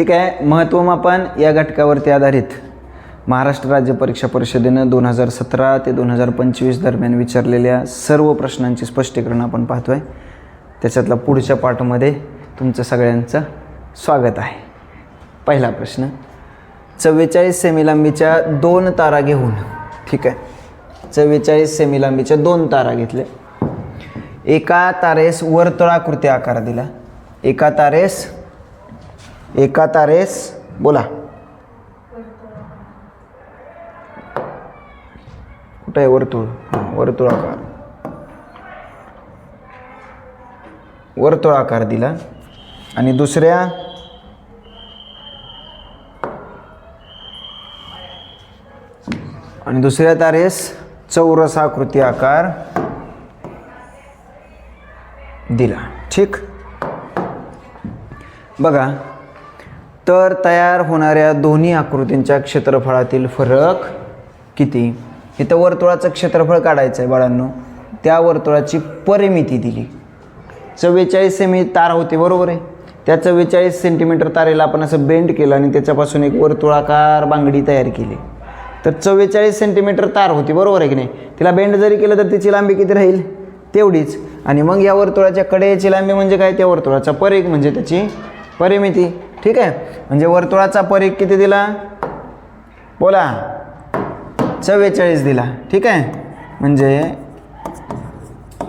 ठीक आहे. महत्त्वमापन या घटकावरती आधारित महाराष्ट्र राज्य परीक्षा परिषदेनं 2017 ते 2025 दरम्यान विचारलेल्या सर्व प्रश्नांचे स्पष्टीकरण आपण पाहतो आहे. त्याच्यातला पुढच्या पार्टमध्ये तुमचं सगळ्यांचं स्वागत आहे. पहिला प्रश्न, 44 सेमी लांबीच्या 2 तारा घेऊन, ठीक आहे, 44 सेमी लांबीच्या 2 तारा घेतल्या. एका तारेस वर्तुळाकृती आकार दिला. एका तारेस बोला कुठं आहे वर्तुळ? वर्तुळाकार दिला. आणि दुसऱ्या तारेस चौरसाकृती आकार दिला. ठीक. बघा, तर तयार होणाऱ्या दोन्ही आकृतींच्या क्षेत्रफळातील फरक किती? इथं वर्तुळाचं क्षेत्रफळ काढायचं आहे बाळांनो. त्या वर्तुळाची परिमिती दिली. 44 सेमी तार होते, बरोबर आहे. त्या 44 सेंटीमीटर तारेला आपण असं बेंड केलं आणि त्याच्यापासून एक वर्तुळाकार बांगडी तयार केली. तर 44 सेंटीमीटर तार होती, बरोबर आहे की नाही. तिला बेंड जरी केलं तर तिची लांबी किती राहील? तेवढीच. आणि मग या वर्तुळाच्या कडेची लांबी म्हणजे काय? त्या वर्तुळाचा परिघ म्हणजे त्याची परिमिती. ठीक आहे. म्हणजे वर्तुळाचा परिघ किती दिला? बोला, 44 दिला. ठीक आहे. म्हणजे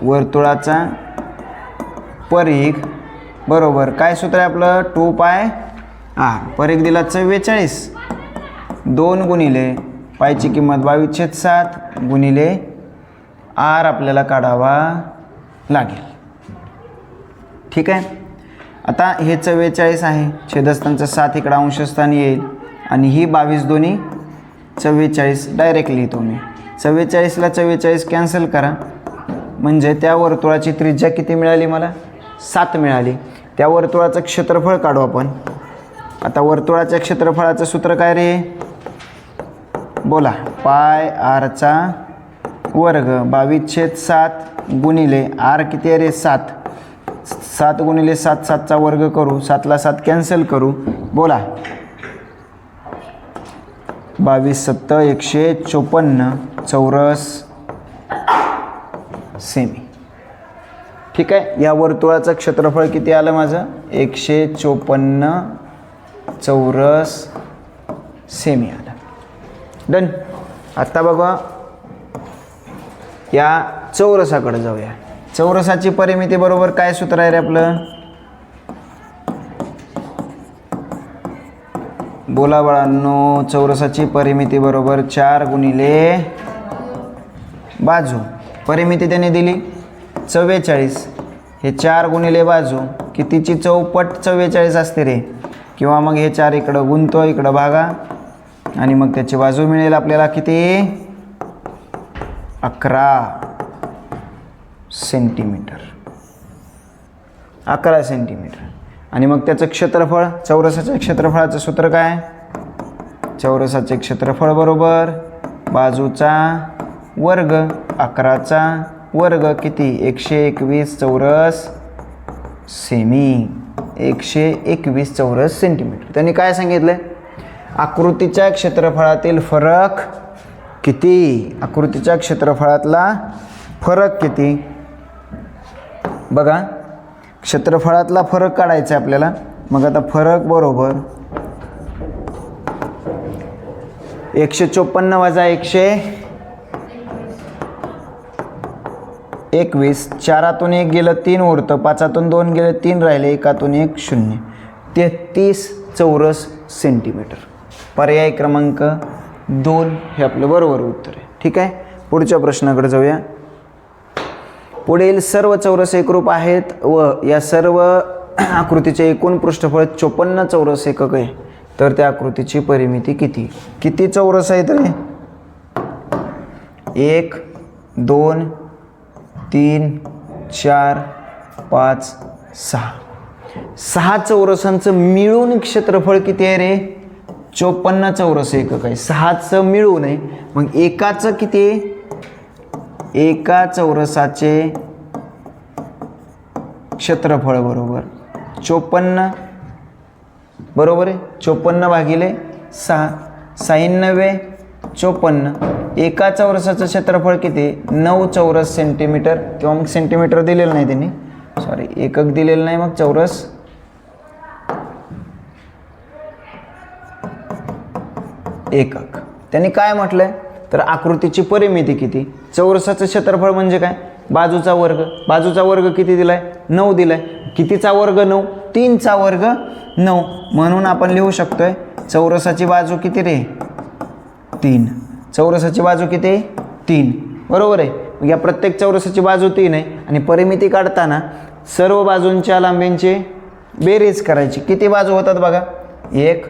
वर्तुळाचा परिघ बरोबर काय सूत्र आहे आपलं? 2πr. परिघ दिला 44. 2 गुणिले पायची किंमत 22/7 गुणिले r आपल्याला काढावा लागेल. ठीक आहे. आता हे 44 आहे, छेदस्थानचं 7 इकडं अंशस्थानी येईल आणि ही 22 दोन्ही 44 डायरेक्ट लिहितो मी. 44ला 44 कॅन्सल करा म्हणजे त्या वर्तुळाची त्रिज्या किती मिळाली मला? 7 मिळाली. त्या वर्तुळाचं क्षेत्रफळ काढू आपण. आता वर्तुळाच्या क्षेत्रफळाचं सूत्र काय रे? बोला, πr² 22/7 गुणिले r किती आहे रे? 7. 7 गुणिले 7, 7चा वर्ग करू, 7ला 7 कॅन्सल करू. बोला, 22×7 154 चौरस सेमी. ठीक आहे. या वर्तुळाचं क्षेत्रफळ किती आलं माझं? 154 चौरस सेमी आलं. डन. आता बघा, या चौरसाकडे जाऊया. चौरसाची परिमिती बरोबर काय सूत्र आहे रे आपलं? बोला बाळांनो, चौरसाची परिमिती बरोबर 4 गुणिले बाजू. परिमिती त्याने दिली 44. हे 4 गुणिले बाजू कितीची चौपट 44 असते रे. किंवा मग हे 4 इकडं गुंतो, इकडं भागा आणि मग त्याची बाजू मिळेल आपल्याला किती? 11 सेंटीमीटर. 11 सेंटीमीटर. आणि मग त्याचं क्षेत्रफळ, चौरसाच्या क्षेत्रफळाचं सूत्र काय? चौरसाचे क्षेत्रफळ बरोबर बाजूचा वर्ग 11चा वर्ग किती? 121 चौरस सेमी. 121 चौरस सेंटीमीटर. त्यांनी काय सांगितलं? आकृतीच्या क्षेत्रफळातील फरक किती? आकृतीच्या क्षेत्रफळातला फरक किती? बघा, क्षेत्रफळातला फरक काढायचा आहे आपल्याला. मग आता फरक बरोबर 154 वजा 121. 4तून 1 गेलं 3 उरतं, 5तून 2 गेलं 3 राहिले, 1तून 1 0. 33 चौरस सेंटीमीटर. पर्याय क्रमांक 2 हे आपलं बरोबर उत्तर आहे. ठीक आहे. पुढच्या प्रश्नाकडे जाऊया. पुढील सर्व चौरस एकरूप आहेत व या सर्व आकृतीचे एकूण पृष्ठफळ 54 चौरस एकक आहे. तर त्या आकृतीची परिमिती किती? किती चौरस आहेत रे? 1 2 3 4 5 6. 6 चौरसांचं मिळून क्षेत्रफळ किती आहे रे? 54 चौरस एकक आहे. 6चं मिळून आहे. मग एकाचं किती आहे? एका चौरसाचे क्षेत्रफळ बरोबर 54 बरोबर आहे. 54 भागिले 6, 96 54. एका चौरसाचं क्षेत्रफळ किती? 9 चौरस सेंटीमीटर, किंवा मग सेंटीमीटर दिलेलं नाही त्यांनी, सॉरी एकक दिलेलं नाही, मग चौरस एकक. त्यांनी काय म्हटलंय तर आकृतीची परिमिती किती? चौरसाचं क्षेत्रफळ म्हणजे काय? बाजूचा वर्ग. बाजूचा वर्ग किती दिलाय? 9 दिलाय. कितीचा वर्ग? 9. 3चा वर्ग 9. म्हणून आपण लिहू शकतोय चौरसाची बाजू किती रे? 3. चौरसाची बाजू किती? 3. बरोबर आहे. या प्रत्येक चौरसाची बाजू 3 आहे आणि परिमिती काढताना सर्व बाजूंच्या लांबींची बेरीज करायची. किती बाजू होतात बघा? 1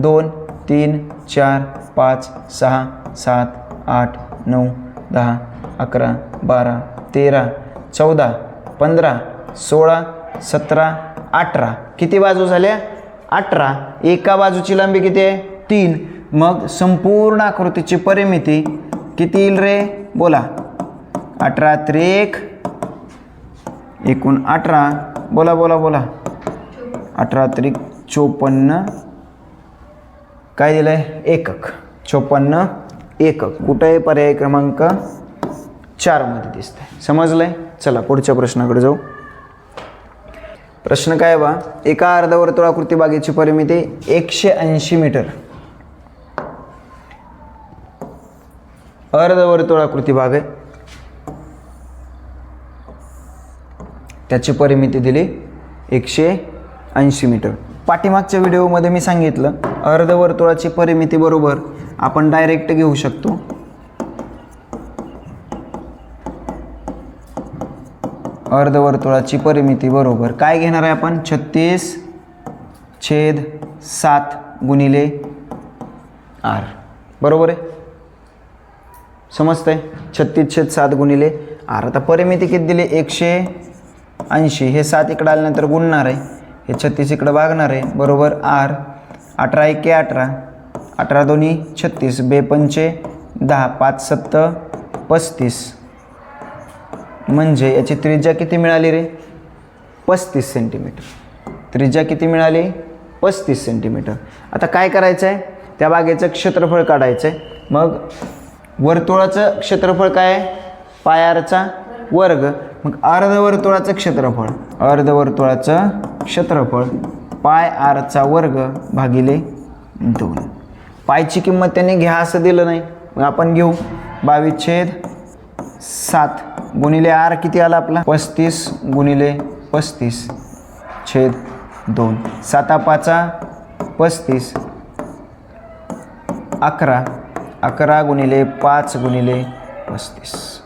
2 3 4 5 6 7 8 9 10 11 12 13 14 15 16 17 18. किती बाजू झाल्या? 18. एका बाजूची लांबी किती आहे? 3. मग संपूर्ण आकृतीची परिमिती किती येईल रे? बोला. 18 त्रिक एकूण 18. बोला बोला बोला. 18 त्रिक 54. काय दिलंय? एकक. 54 एकक. कुठं आहे? पर्याय क्रमांक 4 मध्ये दिसतंय. समजलंय? चला पुढच्या प्रश्नाकडे जाऊ. प्रश्न काय बा? एका अर्धवर्तुळाकृती बागेची परिमिती 180 मीटर. अर्धवर्तुळाकृती बाग आहे, त्याची परिमिती दिली 180 मीटर. पाठीमागच्या व्हिडिओमध्ये मी सांगितलं अर्धवर्तुळाची परिमिती बरोबर आपण डायरेक्ट घेऊ शकतो. अर्धवर्तुळाची परिमिती बरोबर काय घेणार आहे आपण? 36/7 गुणिले r. बरोबर आहे? समजतंय? 36/7 गुणिले r. आता परिमिती किती दिली? 180. हे 7 इकडे आल्यानंतर गुणणार आहे, हे 36 इकडे भागणार आहे, बरोबर r. 18 एके 18, 18 दोन्ही 36, 2 पंचे 10, 5 7 35. म्हणजे याची त्रिज्या किती मिळाली रे? 35 सेंटीमीटर. त्रिज्या किती मिळाली? 35 सेंटीमीटर. आता काय करायचं आहे? त्या बागेचं क्षेत्रफळ काढायचं आहे. मग वर्तुळाचं क्षेत्रफळ काय आहे? पायारचा वर्ग. मग अर्धवर्तुळाचं क्षेत्रफळ, अर्धवर्तुळाचं क्षेत्रफळ पाय आरचा वर्ग भागिले 2. पायची किंमत त्यांनी घ्या असं दिलं नाही, मग आपण घेऊ 22/7 गुणिले r. किती आला आपला? 35 गुणिले 35/2. 7 5 35. 11. 11 गुणिले 5 गुणिले 35.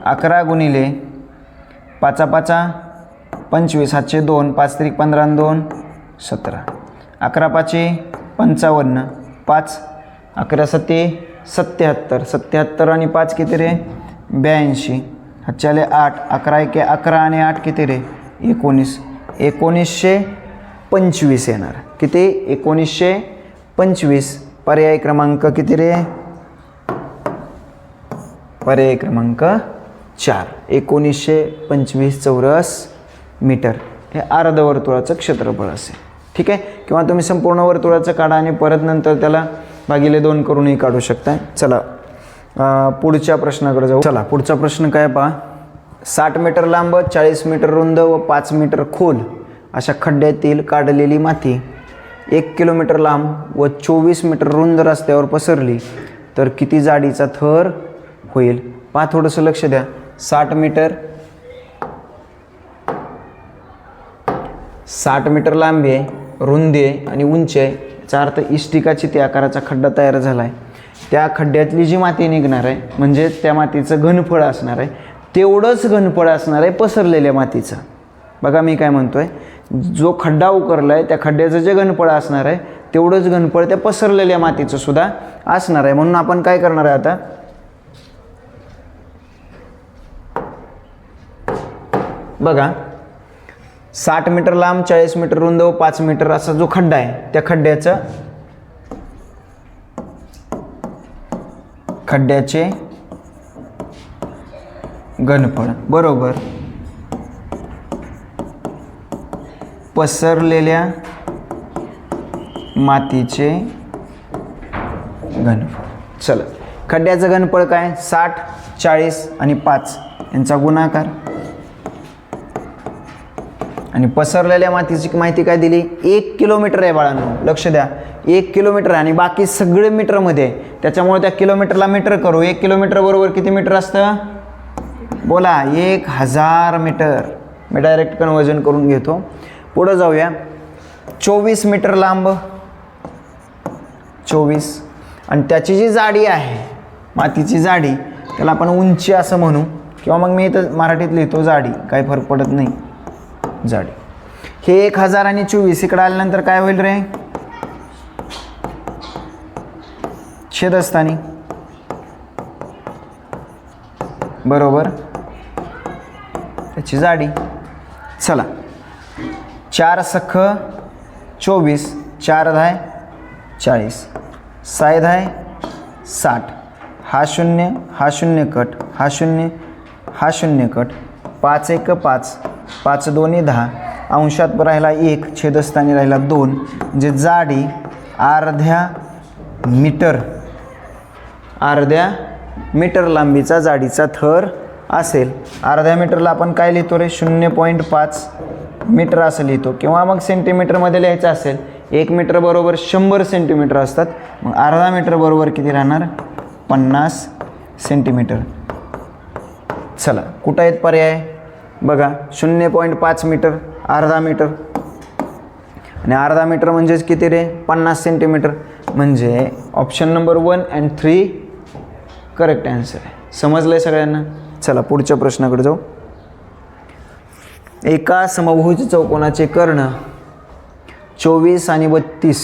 11 गुणिले 5 5 25. 7 2. 5 3 15 2 17. 11 5 55. 5 11 7 77. 77 आणि 5 किती रे? 82. 8 11 1 11 आणि 8 किती रे? 19. 1925 येणार. किती? 1925. पर्याय क्रमांक किती रे? पर्याय क्रमांक 4. 1925 चौरस मीटर हे अर्धवर्तुळाचं क्षेत्रफळ असेल. ठीक आहे? किंवा तुम्ही संपूर्ण वर्तुळाचं काढा आणि परत नंतर त्याला भागिले 2 करूनही काढू शकता. चला पुढच्या प्रश्नाकडे जाऊ. चला पुढचा प्रश्न काय पहा. 60 मीटर लांब, 40 मीटर रुंद व 5 मीटर खोल अशा खड्ड्यातील काढलेली माती 1 किलोमीटर लांब व 24 मीटर रुंद रस्त्यावर पसरली तर किती जाडीचा थर होईल? पहा, थोडंसं लक्ष द्या. 60 मीटर लांबी आहे, रुंदी आहे आणि उंची आहे. याचा अर्थ इष्टिकाची त्या आकाराचा खड्डा तयार झाला आहे. त्या खड्ड्यातली जी माती निघणार आहे म्हणजे त्या मातीचं घनफळ असणार आहे, तेवढंच घनफळ असणार आहे पसरलेल्या मातीचं. बघा मी काय म्हणतोय, जो खड्डा उकरला आहे त्या खड्ड्याचं जे घनफळ असणार आहे तेवढंच घनफळ त्या पसरलेल्या मातीचं सुद्धा असणार आहे. म्हणून आपण काय करणार आहे आता, बघा 60 मीटर लांब, 40 मीटर रुंद व 5 मीटर असा जो खड्डा आहे त्या खड्ड्याचे घनफळ बरोबर पसरलेल्या मातीचे घनफळ. चला, खड्ड्याचं घनफळ काय? 60, 40 आणि 5 यांचा गुणाकार. आणि पसरलेल्या मातीची माहिती काय दिली? 1 किलोमीटर आहे बाळांनो, लक्ष द्या. 1 किलोमीटर आणि बाकी सगळे मीटरमध्ये आहे, त्याच्यामुळे त्या किलोमीटरला मीटर करू. 1 किलोमीटर बरोबर किती मीटर असतं? बोला, 1000 मीटर. मी डायरेक्ट कन्वर्जन करून घेतो. पुढं जाऊया. 24 मीटर लांब, 24. आणि त्याची जी जाडी आहे, मातीची जाडी, त्याला आपण उंची असं म्हणू, किंवा मग मी इथं मराठीत लिहितो जाडी, काही फरक पडत नाही, जाडी. हे 1000 आणि 24 इकडे आल्यानंतर काय होईल रे? छेदस्थानी, बरोबर, त्याची जाडी. चला, 4 सख 24, 4 धाय 40, 6 धाय 60. हा 0, हा 0 कट, हा 0, हा 0 कट. 5 1 5, 5 2 10. अंशात राहिला 1, छेदस्थानी राहिला 2. म्हणजे जाडी अर्ध्या मीटर लांबीचा जाडीचा थर असेल. अर्ध्या मीटरला आपण काय लिहितो रे? 0.5 मीटर असं लिहितो, किंवा मग सेंटीमीटरमध्ये लिहायचं असेल 1 मीटर बरोबर 100 सेंटीमीटर असतात. मग अर्धा मीटर बरोबर किती राहणार? 50 सेंटीमीटर. चला, कुठं आहेत पर्याय? बघा, 0.5 मीटर, अर्धा मीटर, आणि अर्धा मीटर म्हणजेच किती रे? 50 सेंटीमीटर. म्हणजे option number 1 and 3 correct answer आहे. समजलंय सगळ्यांना? चला, पुढच्या प्रश्नाकडे जाऊ. एका समभुज चौकोनाचे कर्ण 24 आणि 32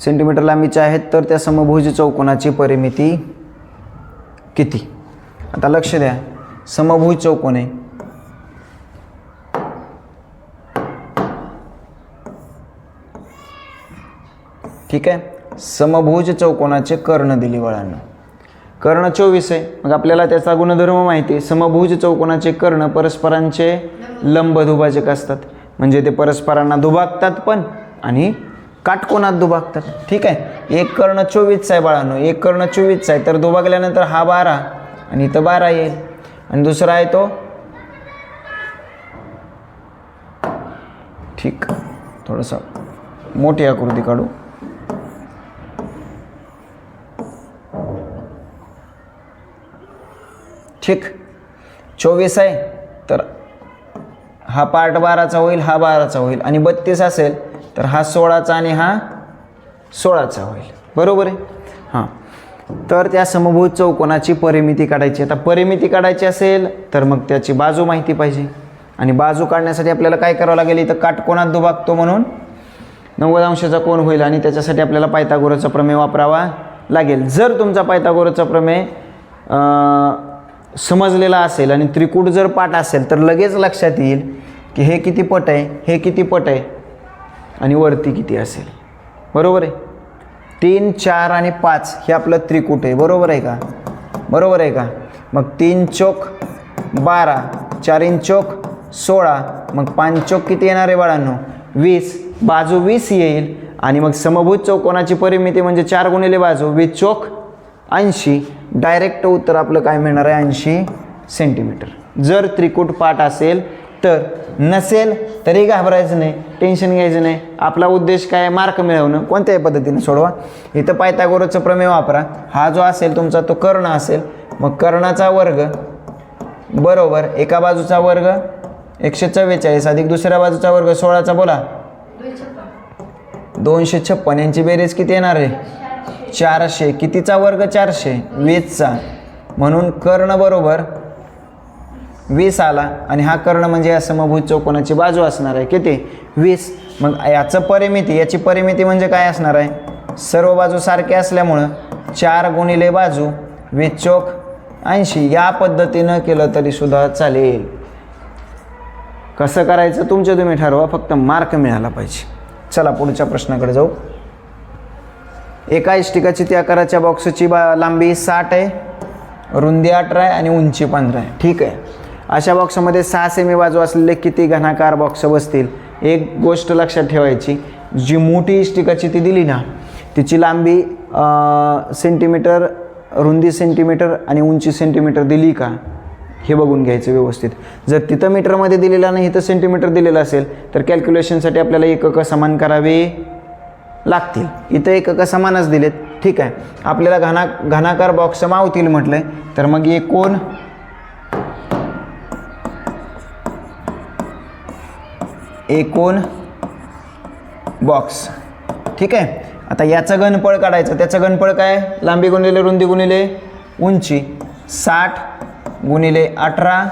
सेंटीमीटर लांबीचे आहेत, तर त्या समभुज चौकोनाची परिमिती किती? आता लक्ष द्या, समभुज चौकोन आहे. ठीक आहे, समभुज चौकोनाचे कर्ण दिली बाळांना. कर्ण 24 आहे, मग आपल्याला त्याचा गुणधर्म माहिती आहे. समभुज चौकोनाचे कर्ण परस्परांचे लंब दुभाजक असतात, म्हणजे ते परस्परांना दुभागतात पण आणि काटकोनात दुभागतात. ठीक आहे, एक कर्ण 24चा आहे बाळांनो, एक कर्ण 24चा आहे, तर दुभागल्यानंतर हा 12 आणि इथं 12 येईल. आणि दुसरा आहे तो, ठीक, थोडंसं मोठी आकृती काढू. ठीक, 24 आहे तर हा पार्ट 12चा होईल, हा 12चा होईल, आणि 32 असेल तर हा 16चा आणि हा 16चा होईल. बरोबर आहे? हां, तर त्या समभुज चौकोनाची परिमिती काढायची. आता परिमिती काढायची असेल तर मग त्याची बाजू माहिती पाहिजे, आणि बाजू काढण्यासाठी आपल्याला काय करावं लागेल? इथं काटकोनात दुभागतो म्हणून 90 अंशाचा कोन होईल, आणि त्याच्यासाठी आपल्याला पायथागोरसचा प्रमेय वापरावा लागेल. जर तुमचा पायथागोरसचा प्रमेय समजलेला असेल आणि त्रिकूट जर पाठ असेल तर लगेच लक्षात येईल की हे किती पट आहे, हे किती पट आहे, आणि वरती किती असेल. बरोबर आहे? 3 4 आणि 5 हे आपलं त्रिकूट आहे. बरोबर आहे का? बरोबर आहे का? मग 3 चौक 12, 4 चौक 16, मग 5 चौक किती येणार आहे बाळांनो? 20. बाजू 20 येईल, आणि मग समभुज चौकोनाची परिमिती म्हणजे 4 गुणिले बाजू, 20 चौक 80. डायरेक्ट उत्तर आपलं काय मिळणार आहे? 80 सेंटीमीटर. जर त्रिकूट पाठ असेल तर. नसेल तरी घाबरायचं नाही, टेन्शन घ्यायचं नाही. आपला उद्देश काय? मार्क मिळवणं. कोणत्याही पद्धतीने सोडवा. इथं पायथागोरसचं प्रमेय वापरा. हा जो असेल तुमचा तो कर्ण असेल, मग कर्णाचा वर्ग बरोबर एका बाजूचा वर्ग 144 अधिक दुसऱ्या बाजूचा वर्ग 16चा, बोला 256. यांची बेरीज किती येणार आहे? 400. कितीचा वर्ग? 400, 20चा. म्हणून कर्ण बरोबर 20 आला, आणि हा कर्ण म्हणजे या समभुज चौकोनाची बाजू असणार आहे किती? 20. मग याचं परिमिती, याची परिमिती म्हणजे काय असणार आहे? सर्व बाजू सारख्या असल्यामुळं 4 गुणिले बाजू 20 चौक 80. या पद्धतीनं केलं तरी सुद्धा चालेल. कसं करायचं तुमचं तुम्ही ठरवा, फक्त मार्क मिळाला पाहिजे. चला, पुढच्या प्रश्नाकडे जाऊ. एका इष्टिकाची त्या आकाराच्या बॉक्सची लांबी 60 आहे, रुंदी 18 आहे आणि उंची 15 आहे. ठीक आहे, अशा बॉक्समध्ये 6 सेमी बाजू असलेले किती घनाकार बॉक्स बसतील? एक गोष्ट लक्षात ठेवायची, जी मोठी इष्टिकाची ती दिली ना, तिची लांबी सेंटीमीटर, रुंदी सेंटीमीटर आणि उंची सेंटीमीटर दिली का हे बघून घ्यायचं व्यवस्थित. जर तिथं मीटरमध्ये दिलेला नाही, इथं सेंटीमीटर दिलेलं असेल तर कॅल्क्युलेशनसाठी आपल्याला एककं समान करावे लागतील. इथं एककं समानच दिलेत. ठीक आहे, आपल्याला घनाकार बॉक्स मावतील म्हटलंय, तर मग एकूण बॉक्स. ठीक आहे, आता याचं घनफळ काढायचं. त्याचं घनफळ काय? लांबी गुणिले रुंदी गुणिले उंची, 60 गुणिले 18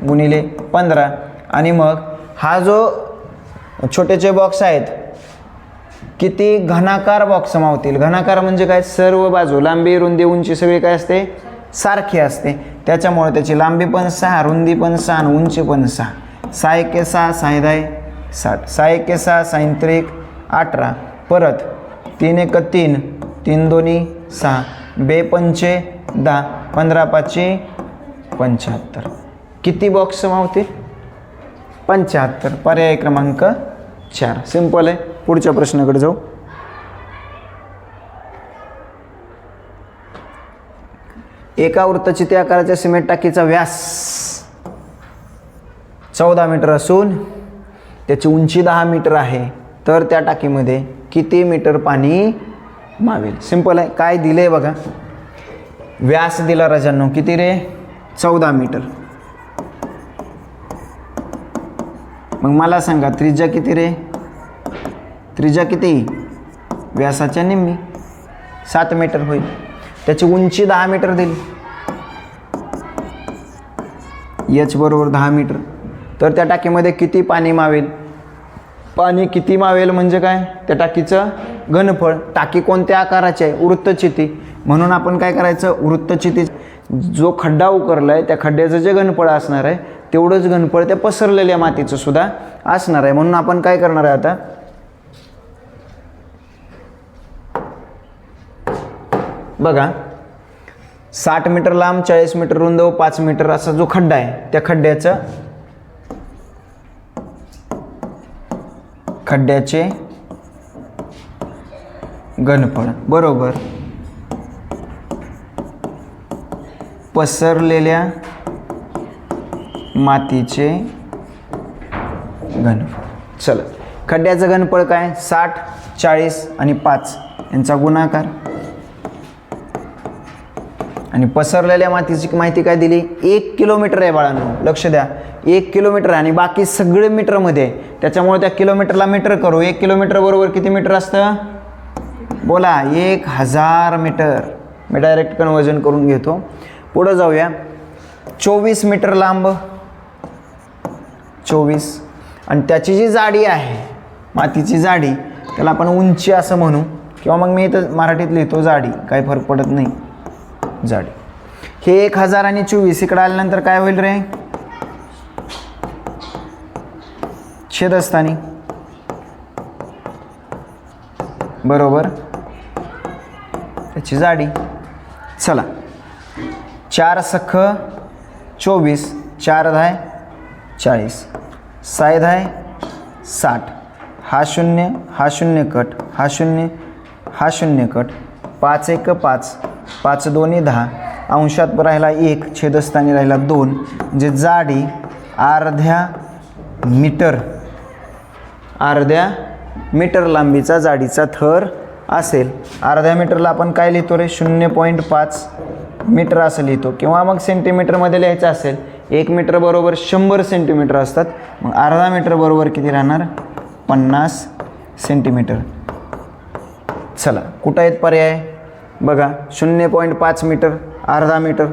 गुणिले 15. आणि मग हा जो छोटेचे बॉक्स आहेत किती घनाकार बॉक्स मावतील. घनाकार म्हणजे काय? सर्व बाजू लांबी रुंदी उंची सगळी काय असते? सारखी असते. त्याच्यामुळे त्याची लांबी पण 6, रुंदी पण 6 आणि उंची पण 6. 6 एके 6, 6 दाय 60, 6 एके 6, 6 त्रिक 18, परत 3 एक 3, 3 दोन्ही 6, 2 पंचे 10, 15 पाचे 75. किती बॉक्स मावतील? 75. पर्याय क्रमांक 4. सिंपल आहे. पुढच्या प्रश्नाकडे जाऊ. एका वृत्तचित्र आकाराच्या सिमेंट टाकीचा व्यास 14 मीटर असून त्याची उंची 10 मीटर आहे, तर त्या टाकीमध्ये किती मीटर पाणी मावेल? सिंपल आहे. काय दिले बघा, व्यास दिला राजांनो, किती रे? 14 मीटर. मग मला सांगा त्रिज्या किती रे? त्रिज्या किती? व्यासाच्या निम्मी 7 मीटर होईल. त्याची उंची 10 मीटर दिली, एच बरोबर 10 मीटर. तर त्या टाकीमध्ये किती पाणी मावेल? पाणी किती मावेल म्हणजे काय? त्या टाकीचं घनफळ. टाकी कोणत्या आकाराची आहे? वृत्तचिती. म्हणून आपण काय करायचं? वृत्तचिती जो खड्डा उकरला आहे त्या खड्ड्याचं जे घनफळ असणार आहे तेवढंच घनफळ त्या पसरलेल्या मातीचं सुद्धा असणार आहे. म्हणून आपण काय करणार आहे आता? बघा, 60 मीटर लांब, 40 मीटर रुंद व 5 मीटर असा जो खड्डा आहे त्या खड्ड्याचे घनफळ बरोबर पसरलेल्या मातीचे घनफळ. चला, खड्ड्याचं घनफळ काय? 60, 40 आणि 5 यांचा गुणाकार. आणि पसरलेल्या मातीची माहिती काय दिली? 1 किलोमीटर आहे बाळांनो, लक्ष द्या. 1 किलोमीटर आणि बाकी सगळे मीटरमध्ये आहे. त्याच्यामुळे त्या किलोमीटरला मीटर करू. 1 किलोमीटर बरोबर किती मीटर असतं? बोला, 1000 मीटर. मी डायरेक्ट कन्वर्जन करून घेतो. पुढं जाऊया. 24 मीटर लांब, 24, आणि त्याची जी जाडी आहे मातीची जाडी त्याला आपण उंची असं म्हणू, किंवा मग मी इथं मराठीत लिहितो जाडी, काही फरक पडत नाही. जाडी हे 1000 आणि 24 इकडे आल्यानंतर काय होईल रे? छेदस्थानी बरोबर त्याची जाडी. चला, 4 सख 24, 4 धाय 40, 6 धाय 60. हा 0, हा 0 कट, हा 0, हा 0 कट. 5 एक 5, 5 दोन्ही 10, अंशात राहिला 1, छेदस्थानी राहिला 2, म्हणजे जाडी अर्ध्या मीटर लांबीचा जाडीचा थर असेल. अर्ध्या मीटरला आपण काय लिहितो रे? 0.5 मीटर असं लिहितो, किंवा मग सेंटीमीटरमध्ये लिहायचं असेल 1 मीटर बरोबर 100 सेंटीमीटर असतात. मग अर्धा मीटर बरोबर किती राहणार? 50 सेंटीमीटर. चला, कुठं आहेत पर्याय? बघा, 0.5 मीटर, अर्धा मीटर,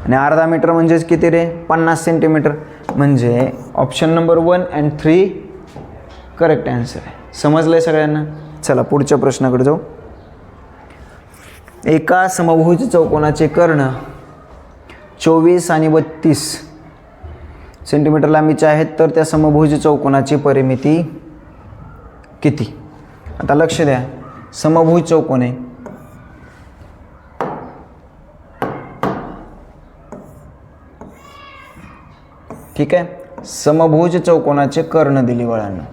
आणि अर्धा मीटर म्हणजेच किती रे? 50 सेंटीमीटर. म्हणजे option number 1 and 3 correct answer आहे. समजलंय सगळ्यांना? चला पुढच्या प्रश्नाकडे जाऊ. एका समभुज चौकोनाचे कर्ण 24 आणि 32 सेंटीमीटर लांबीचे आहेत, तर त्या समभुज चौकोनाची परिमिती किती? आता लक्ष द्या, समभुज चौकोन आहे. ठीक आहे, समभुज चौकोनाचे कर्ण दिली वळांना.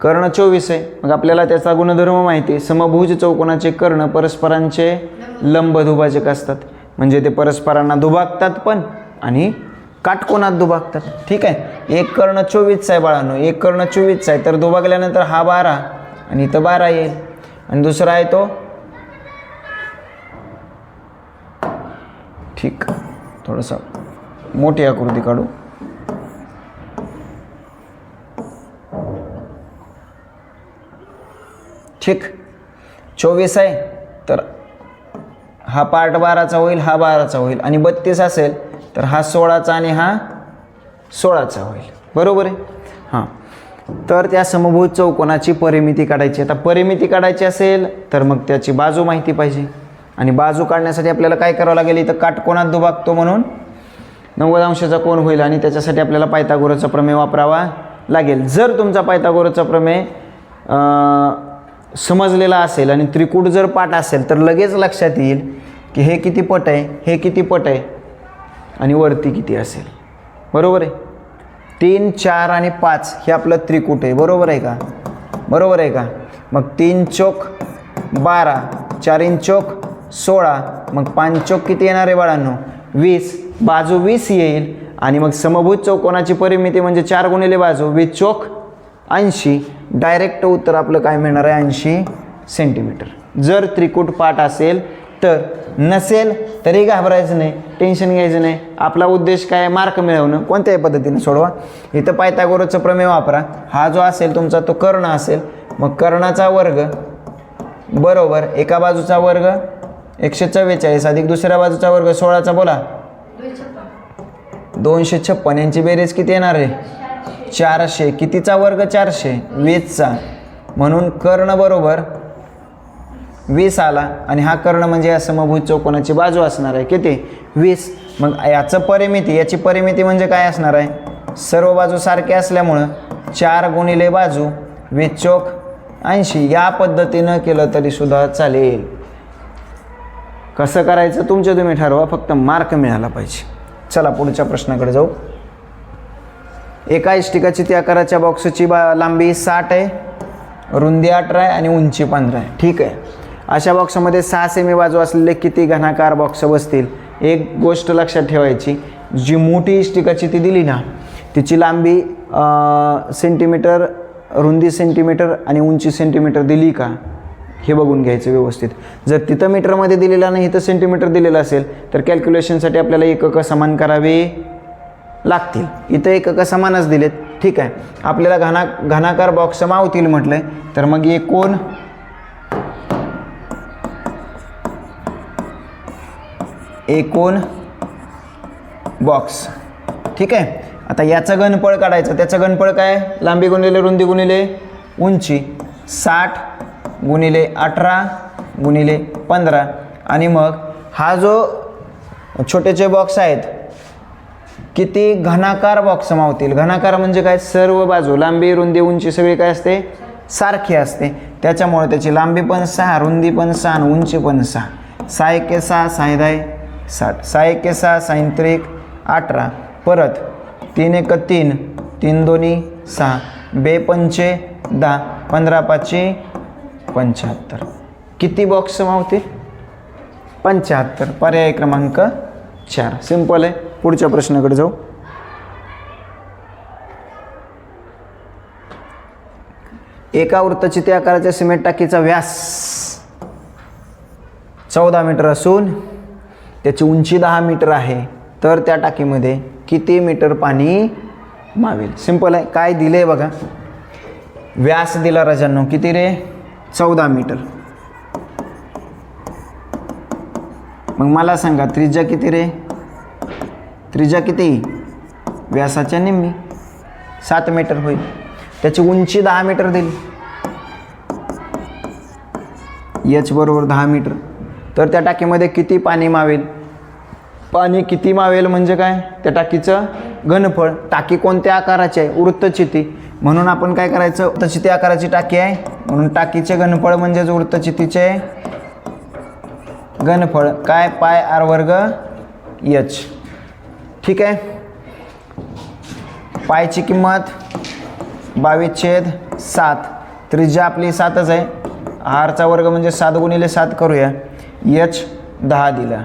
कर्ण 24 आहे. मग आपल्याला त्याचा गुणधर्म माहिती आहे. समभुज चौकोनाचे कर्ण परस्परांचे लंब दुभाजक असतात. म्हणजे ते परस्परांना दुभागतात पण आणि काटकोनात दुभागतात. ठीक आहे. एक कर्ण 24चा आहे बाळांनो, एक कर्ण 24चा आहे, तर दुभागल्यानंतर हा 12 आणि इथं 12 येईल. आणि दुसरा आहे तो, ठीक, थोडंसं मोठी आकृती काढू. ठीक, 24 आहे तर हा पार्ट 12चा होईल, हा 12चा होईल. आणि 32 असेल तर हा 16चा आणि हा 16चा होईल. बरोबर आहे. हां, तर त्या समभुज चौकोनाची परिमिती काढायची. आता परिमिती काढायची असेल तर मग त्याची बाजू माहिती पाहिजे. आणि बाजू काढण्यासाठी आपल्याला काय करावं लागेल, इथं काटकोनात दुभागतो म्हणून 90 अंशाचा कोन होईल. आणि त्याच्यासाठी आपल्याला पायथागोरसचा प्रमेय वापरावा लागेल. जर तुमचा पायथागोरसचा प्रमेय समजलेला असेल आणि त्रिकूट जर पाठ असेल तर लगेच लक्षात येईल की हे किती पट आहे, हे किती पट आहे आणि वरती किती असेल. बरोबर आहे. 3, 4 आणि 5 हे आपलं त्रिकूट आहे. बरोबर आहे का? बरोबर आहे का? मग 3 चौक 12, 4 चौक 16, मग 5 चौक किती येणार आहे बाळांनो? 20. बाजू 20 येईल. आणि मग समभुज चौकोनाची परिमिती म्हणजे 4 गुणिले बाजू, 20 चौक 80. डायरेक्ट उत्तर आपलं काय मिळणार आहे? 80 सेंटीमीटर. जर त्रिकूट पाठ असेल तर. नसेल तरी घाबरायचं नाही, टेन्शन घ्यायचं नाही. आपला उद्देश काय? मार्क मिळवणं. कोणत्याही पद्धतीने सोडवा. इथं पायथागोरसचं प्रमेय वापरा. हा जो असेल तुमचा तो कर्ण असेल, मग कर्णाचा वर्ग बरोबर एका बाजूचा वर्ग 144 अधिक दुसऱ्या बाजूचा वर्ग 16चा, बोला 256. यांची बेरीज किती येणार आहे? 400. कितीचा वर्ग? 400. 20चा. म्हणून कर्ण बरोबर 20 आला. आणि हा कर्ण म्हणजे या समभुज चौकोनाची बाजू असणार आहे किती? 20. मग याचं परिमिती, याची परिमिती म्हणजे काय असणार आहे? सर्व बाजू सारख्या असल्यामुळं 4 गुणिले बाजू 20 चौक 80. या पद्धतीनं केलं तरी सुद्धा चालेल. कसं करायचं तुमचं तुम्ही ठरवा, फक्त मार्क मिळाला पाहिजे. चला पुढच्या प्रश्नाकडे जाऊ. एका इष्टिकाची त्या आकाराच्या बॉक्सची लांबी 60 आहे, रुंदी 18 आहे आणि उंची 15 आहे. ठीक आहे. अशा बॉक्समध्ये 6 सेमी बाजू असलेले किती घनाकार बॉक्स बसतील? एक गोष्ट लक्षात ठेवायची, जी मोठी इष्टिकाची ती दिली ना, तिची लांबी सेंटीमीटर, रुंदी सेंटीमीटर आणि उंची सेंटीमीटर दिली का हे बघून घ्यायचं व्यवस्थित. जर तिथं मीटरमध्ये दिलेला नाही, इथं सेंटीमीटर दिलेलं असेल तर कॅल्क्युलेशनसाठी आपल्याला एककं समान करावे लागतील. इथं एककं समानच दिलेत. ठीक आहे. आपल्याला घनाकार बॉक्स मावतील म्हटलंय तर मग एकूण बॉक्स. ठीक आहे. आता याचं घनफळ काढायचं. त्याचं घनफळ काय? लांबी गुणिले रुंदी गुणिले उंची. 60 गुणिले 18 गुणिले 15. आणि मग हा जो छोटेचे बॉक्स आहेत किती घनाकार बॉक्स मावतील? घनाकार म्हणजे काय? सर्व बाजू लांबी रुंदी उंची सगळी काय असते? सारखी असते. त्याच्यामुळे त्याची लांबी पण 6, रुंदी पण 6 आणि उंची पण 6. 6 एके 6, 6 10 60. 6 एके 6, 6 त्रिक 18. परत 3 एक 3, 3 दोन्ही 6, 2 पंचे 10, 15 पाची 75. किती बॉक्स मावतील? 75. पर्याय क्रमांक 4. सिंपल आहे. पुढच्या प्रश्नाकडे जाऊ. एका वृत्ताची त्या आकाराच्या सिमेंट टाकीचा व्यास 14 मीटर असून त्याची उंची 10 मीटर आहे, तर त्या टाकीमध्ये किती मीटर पाणी मावेल? सिंपल आहे. काय दिले बघा. व्यास दिला राजांनो, किती रे? 14 मीटर. मग मला सांगा त्रिज्या किती रे? त्रिज्या किती? व्यासाच्या निम्मी 7 मीटर होईल. त्याची उंची 10 मीटर दिली, एच बरोबर 10 मीटर. तर त्या टाकीमध्ये किती पाणी मावेल? पाणी किती मावेल म्हणजे काय? त्या टाकीचं घनफळ. टाकी कोणत्या आकाराची आहे? वृत्तचिती. म्हणून आपण काय करायचं? वृत्तचिती आकाराची टाकी आहे म्हणून टाकीचे घनफळ म्हणजेच वृत्तचितीचे घनफळ काय? पाय आर वर्ग एच. ठीक आहे. पायची किंमत 22/6 7, त्रिज्या आपली 7च आहे. आरचा वर्ग म्हणजे 7 गुणिले 7 करूया. एच 10 दिला.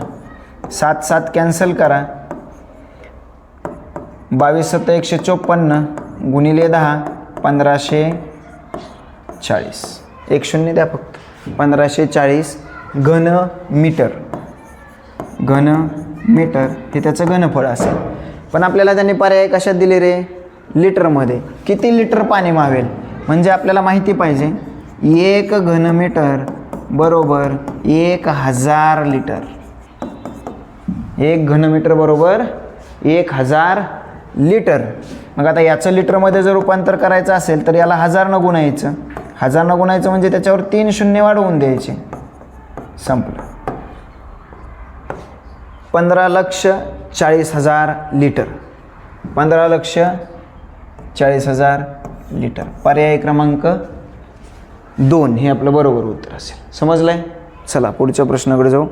7 7 कॅन्सल करा. 22 7 154 गुणिले 10 1540. एक शून्य द्या फक्त. 1540 घन मीटर. घन मीटर हे त्याचं घनफळ असेल. पण आपल्याला त्यांनी पर्याय कशात दिले रे? लिटरमध्ये. किती लिटर पाणी मावेल म्हणजे आपल्याला माहिती पाहिजे. 1 घनमीटर बरोबर 1000 लिटर. 1 घनमीटर बरोबर 1000 लिटर. मग आता याचं लिटरमध्ये जर रूपांतर करायचं असेल तर याला 1000 न गुणायचं. 1000 न गुणायचं म्हणजे त्याच्यावर 3 शून्य वाढवून द्यायचे. संपलं. 15,40,000 लिटर. 15,40,000 लिटर. पर्याय क्रमांक 2 हे आपलं बरोबर उत्तर असेल. समजलंय? चला पुढच्या प्रश्नाकडे जाऊ.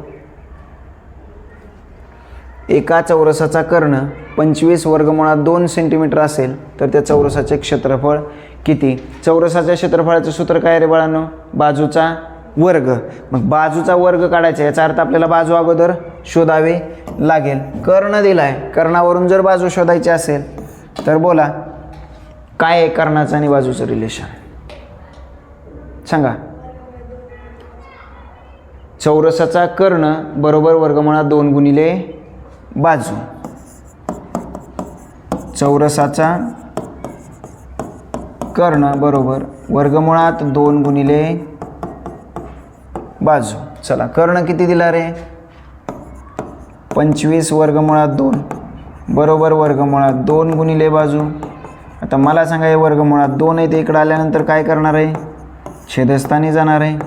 एका चौरसाचा कर्ण 25 वर्गमुळात 2 सेंटीमीटर असेल तर त्या चौरसाचे क्षेत्रफळ किती? चौरसाच्या क्षेत्रफळाचं सूत्र काय रे बाळांनो? बाजूचा वर्ग. मग बाजूचा वर्ग काढायचा. याचा अर्थ आपल्याला बाजू अगोदर शोधावी लागेल. कर्ण दिलाय. कर्णावरून जर बाजू शोधायची असेल तर बोला काय आहे कर्णाचं आणि बाजूचं रिलेशन सांगा. चौरसाचा कर्ण बरोबर वर्गमुळात 2 गुणिले बाजू. चौरसाचा कर्ण बरोबर वर्गमुळात 2 गुणिले बाजू. चला कर्ण किती दिला रे? 25 वर्गमुळात 2 बरोबर वर्गमुळात 2 गुणिले बाजू. आता मला सांगा हे वर्गमुळात 2 आहे ते इकडे आल्यानंतर काय करणार आहे? छेदस्थानी जाणार आहे.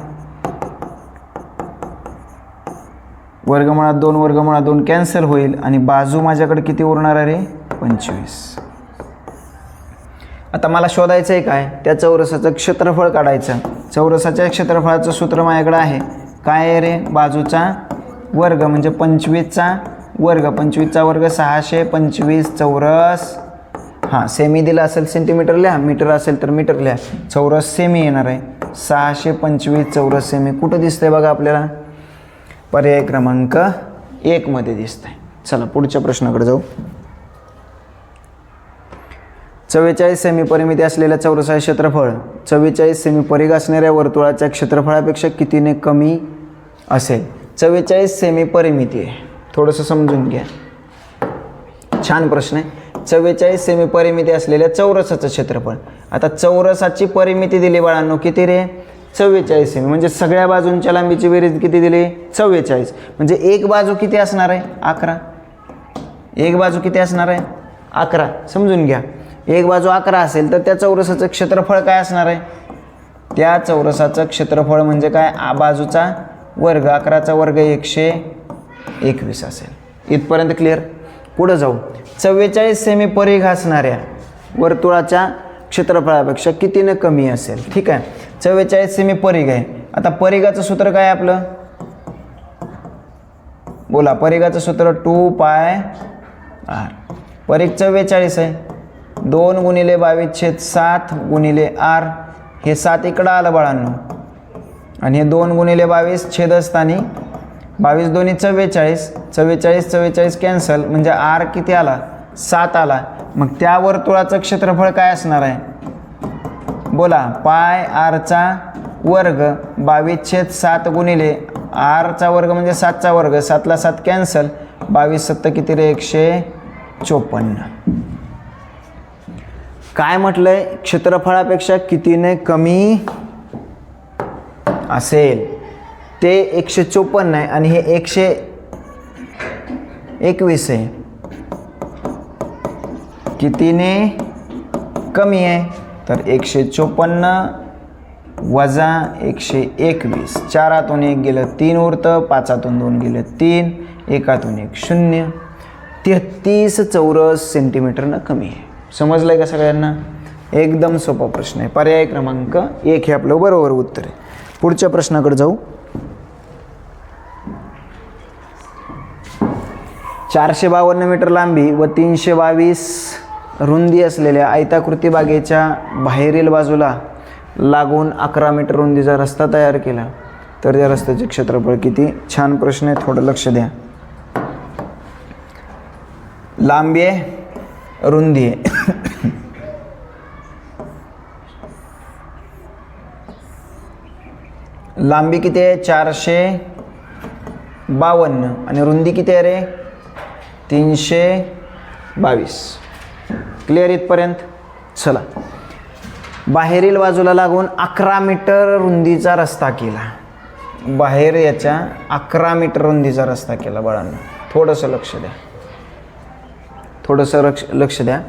वर्गमुळात 2 कॅन्सल होईल आणि बाजू माझ्याकडे किती उरणार आहे रे? 25. आता मला शोधायचं आहे काय? त्या चौरसाचं क्षेत्रफळ काढायचं. चौरसाच्या क्षेत्रफळाचं सूत्र माझ्याकडे आहे. काय आहे रे? बाजूचा वर्ग म्हणजे 25चा वर्ग. 25चा वर्ग 625 चौरस. हां सेमी दिला असेल सेंटीमीटर लिहा, मीटर असेल तर मीटर लिहा. चौरस सेमी येणार आहे. 625 चौरस सेमी कुठं दिसतंय बघा आपल्याला? पर्याय क्रमांक 1 मध्ये दिसतंय. चला पुढच्या प्रश्नाकडे जाऊ. 44 सेमी परिमिती असलेल्या चौरसाचे क्षेत्रफळ 44 सेमी परिघ असणाऱ्या वर्तुळाच्या क्षेत्रफळापेक्षा कितीने कमी असेल? 44 सेमी परिमिती आहे. थोडंसं समजून घ्या. छान प्रश्न आहे. 44 सेमी परिमिती असलेल्या चौरसाचं क्षेत्रफळ. आता चौरसाची परिमिती दिली बाळांनो किती रे? 44 सेमी. म्हणजे सगळ्या बाजूंच्या लांबीची बेरीज किती दिली? 44. म्हणजे एक बाजू किती असणार आहे? 11. एक बाजू किती असणार आहे? 11. समजून घ्या. एक बाजू 11 असेल तर त्या चौरसाचं क्षेत्रफळ काय असणार आहे? त्या चौरसाचं क्षेत्रफळ म्हणजे काय? बाजूचा वर्ग. 11चा वर्ग 121 असेल. इथपर्यंत क्लिअर? पुढं जाऊ. 44 सेमी परिघ असणाऱ्या वर्तुळाच्या क्षेत्रफळापेक्षा कितीने कमी असेल? ठीक आहे. 44 सेमी परिघ आहे. आता परिघाचं सूत्र काय आपलं? बोला. परिघाचं सूत्र 2πr. परिघ 44 आहे. 2 गुणिले 22/7 गुणिले r. हे 7 इकडं आलं बाळांनो आणि हे 2 गुणिले 22 छेदस्थानी. 22 दोन्ही 44. 44 कॅन्सल म्हणजे r किती आला? 7 आला. मग त्या वर्तुळाचं क्षेत्रफळ काय असणार आहे? बोला. पाय rचा वर्ग 22/7 गुणिले rचा वर्ग म्हणजे 7चा वर्ग. 7ला 7 कॅन्सल. 22 7 किती रे? 154. काय म्हटलंय? क्षेत्रफळापेक्षा कितीने कमी असेल? ते 154 आहे आणि हे 121 आहे. कितीने कमी आहे? तर 154 वजा 121. 4हातून 1 गेलं 3 उरतं. 5हातून 2 गेलं 3. 1हातून 1 0. 33 चौरस सेंटीमीटरनं कमी आहे. समजलंय का सगळ्यांना? एकदम सोपा प्रश्न आहे. पर्याय क्रमांक 1 हे आपलं बरोबर उत्तर आहे. पुढच्या प्रश्नाकडे जाऊ. 452 मीटर लांबी व 322 रुंदी असलेल्या आयताकृती बागेच्या बाहेरील बाजूला लागून 11 मीटर रुंदीचा रस्ता तयार केला तर त्या रस्त्याचे क्षेत्रफळ किती? छान प्रश्न आहे, थोडं लक्ष द्या. लांबी आहे, रुंदी आहे. लांबी किती आहे? 452 आणि रुंदी किती आहे रे? 322. क्लिअर इथपर्यंत? चला, बाहेरील बाजूला लागून 11 मीटर रुंदीचा रस्ता केला. बाहेर याच्या 11 मीटर रुंदीचा रस्ता केला बाळांनो. थोडंसं लक्ष द्या, थोडंसं लक्ष द्या.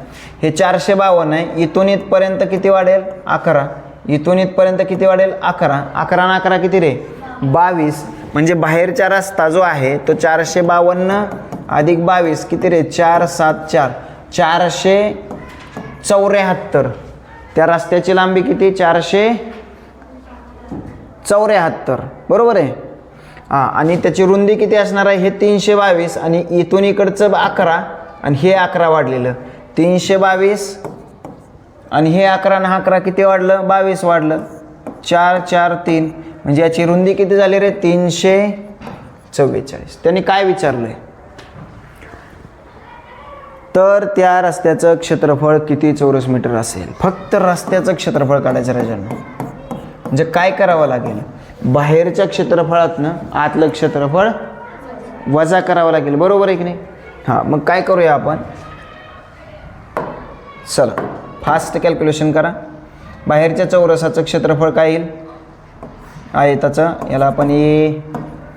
हे 452 आहे, इथून इथपर्यंत किती वाढेल? 11. इथून इथपर्यंत किती वाढेल? 11. 11 आणि 11 किती रे? 22. म्हणजे बाहेरचा रस्ता जो आहे तो 452 अधिक 22 किती रे? 474. 474. त्या रस्त्याची लांबी किती? 474. बरोबर आहे. हां, आणि त्याची रुंदी किती असणार आहे? हे 322 आणि इथून इकडचं 11 आणि हे 11 वाढलेलं. 322 आणि हे 11 आणि 11 किती वाढलं? 22 वाढलं. 443. म्हणजे याची रुंदी किती झाली रे? 344. त्यांनी काय विचारलंय? तर त्या रस्त्याचं क्षेत्रफळ किती चौरस मीटर असेल? फक्त रस्त्याचं क्षेत्रफळ काढायचं राजांनो. म्हणजे काय करावं लागेल? बाहेरच्या क्षेत्रफळातनं आतलं क्षेत्रफळ वजा करावं लागेल. बरोबर आहे की नाही? हां, मग काय करूया आपण? चला फास्ट कॅल्क्युलेशन करा. बाहेरच्या चौरसाचं क्षेत्रफळ काय येईल? आयताचं, याला आपण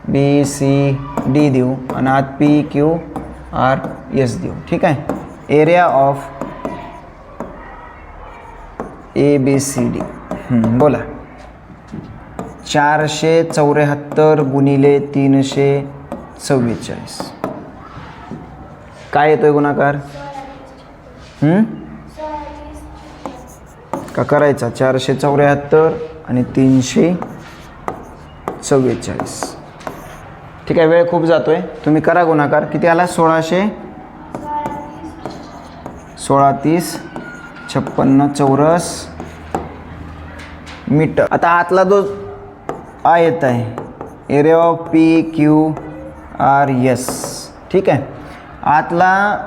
ABCD देऊ आणि आत PQRS देऊ. ठीक आहे. एरिया ऑफ ABCD बोला. 474 गुणिले 344 काय येतोय गुणाकार? का करायचा? 474 आणि 344. ठीक आहे, वेळ खूप जातोय, तुम्ही करा गुणाकार. किती आला? 16 30 56 चौरस मीटर. आता आतला जो आयत आहे, एरिया ऑफ PQRS. ठीक आहे. आतला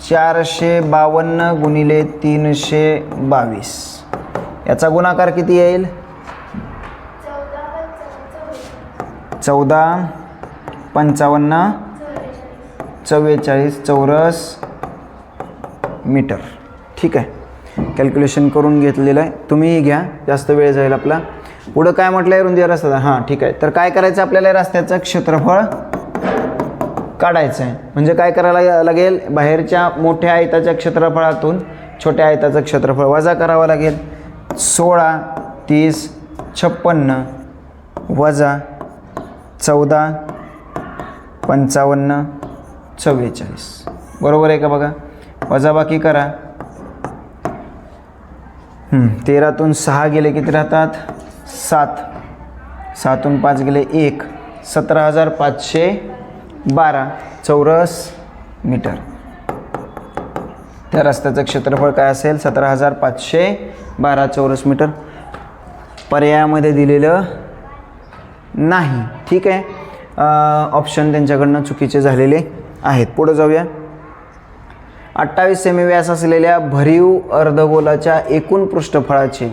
452 गुणिले 322 याचा गुणाकार किती येईल? 14 55 44 चौरस मीटर. ठीक आहे, कॅल्क्युलेशन करून घेतलेलं आहे. तुम्हीही घ्या, जास्त वेळ जाईल आपला. पुढं काय म्हटलं आहे? रुंदी रस्ता. हां, ठीक आहे. तर काय करायचं आपल्याला? रस्त्याचं क्षेत्रफळ काढायचं आहे. म्हणजे काय करायला लागेल? बाहेरच्या मोठ्या आयताच्या क्षेत्रफळातून छोट्या आयताचं क्षेत्रफळ वजा करावं लागेल. 16 30 56 वजा 14 55 44. बरोबर आहे का? बघा, वजाबाकी करा. 13तून 6 गेले किती राहतात? 7. 7तून 5 गेले 1. 17,512 चौरस मीटर. त्या रस्त्याचं क्षेत्रफळ काय असेल? 17,512 चौरस मीटर. पर्यायामध्ये दिलेलं नाही. ठीक आहे, ऑप्शन त्यांच्याकडनं चुकीचे झालेले आहेत. पुढे जाऊया. 28 सेमी व्यास असलेल्या भरीव अर्धगोलाच्या एकूण पृष्ठफळाचे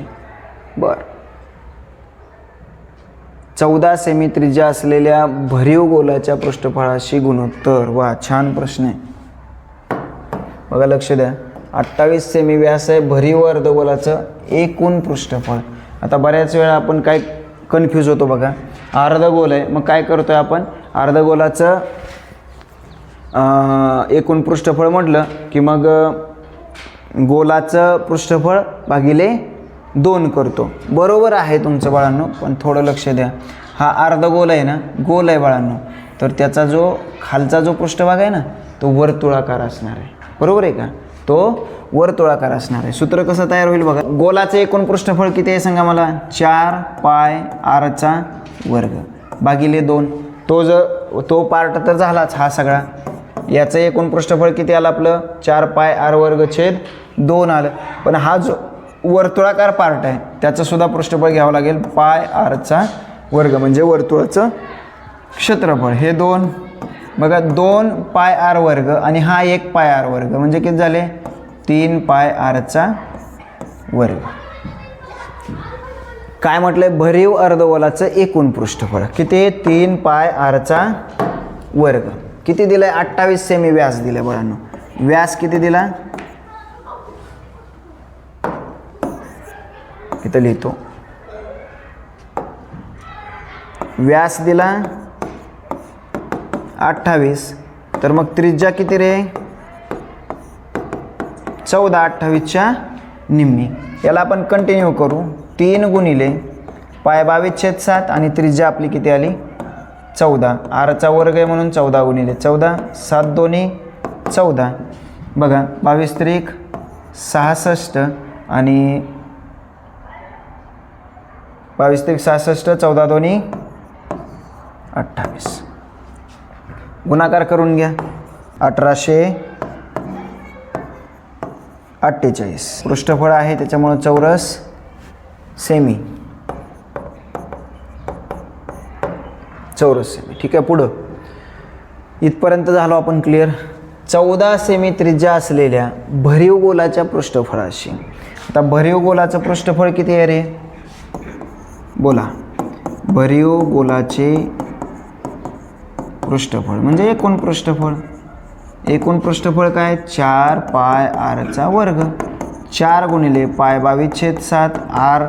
14 सेमी त्रिज्या असलेल्या भरीव गोलाच्या पृष्ठफळाशी गुणोत्तर. वा, छान प्रश्न आहे. बघा, लक्ष द्या. 28 सेमी व्यास आहे भरीव अर्धगोलाचं एकूण पृष्ठफळ. आता बऱ्याच वेळा आपण काय कन्फ्यूज होतो बघा. अर्धगोल आहे, मग काय करतोय आपण? अर्धगोलाचं एकूण पृष्ठफळ म्हटलं की मग गोलाचं पृष्ठफळ भागिले 2 करतो. बरोबर आहे तुमचं बाळांनो, पण थोडं लक्ष द्या. हा अर्धगोल आहे ना, गोल आहे बाळांनो, तर त्याचा जो खालचा जो पृष्ठभाग आहे ना तो वर्तुळाकार असणार आहे. बरोबर आहे का? तो वर्तुळाकार असणार आहे. सूत्र कसं तयार होईल बघा. गोलाचं एकूण पृष्ठफळ किती आहे सांगा मला? 4 पाय r चा वर्ग भागिले 2. तो पार्ट तर झालाच हा सगळा. याचं एकूण पृष्ठफळ किती आलं आपलं? 4 पाय r वर्ग छेद 2 आलं. पण हा जो वर्तुळाकार पार्ट आहे त्याचं सुद्धा पृष्ठफळ घ्यावं लागेल पाय आरचा वर्ग म्हणजे वर्तुळाचं क्षेत्रफळ. हे 2 बघा 2 पाय आर वर्ग आणि हा 1 पाय आर वर्ग म्हणजे किती झाले 3 पाय आरचा वर्ग. काय म्हटलंय भरीव अर्धगोलाचं एकूण पृष्ठफळ किती 3 पाय आरचा वर्ग. किती दिलंय 28 सेमी व्यास दिलाय मुलांनो. व्यास किती दिला इथं लिहितो. व्यास दिला 28 तर मग त्रिज्या किती रे 14 28च्या निम्मी. याला आपण कंटिन्यू करू 3 गुणिले पाय 22/7 आणि त्रिज्या आपली किती आली 14. आरचा वर्ग आहे म्हणून 14 गुणिले 14 7 दोन्ही 14. बघा 22 त्रिक 66 आणि 22 त्रिक 66 14 दोन्ही 28. गुणाकार करून घ्या 1848. पृष्ठफळ आहे त्याच्यामुळं चौरस सेमी ठीक आहे. पुढं इथपर्यंत झालो आपण क्लिअर. 14 सेमी त्रिज्या असलेल्या भरीव गोलाच्या पृष्ठफळाशी. आता भरीव गोलाचं पृष्ठफळ किती आहे रे बोला. भरीव गोलाचे पृष्ठफळ म्हणजे एकूण पृष्ठफळ. एकूण पृष्ठफळ काय 4 पाय आरचा वर्ग. 4 गुणिले पाय 22/7 आर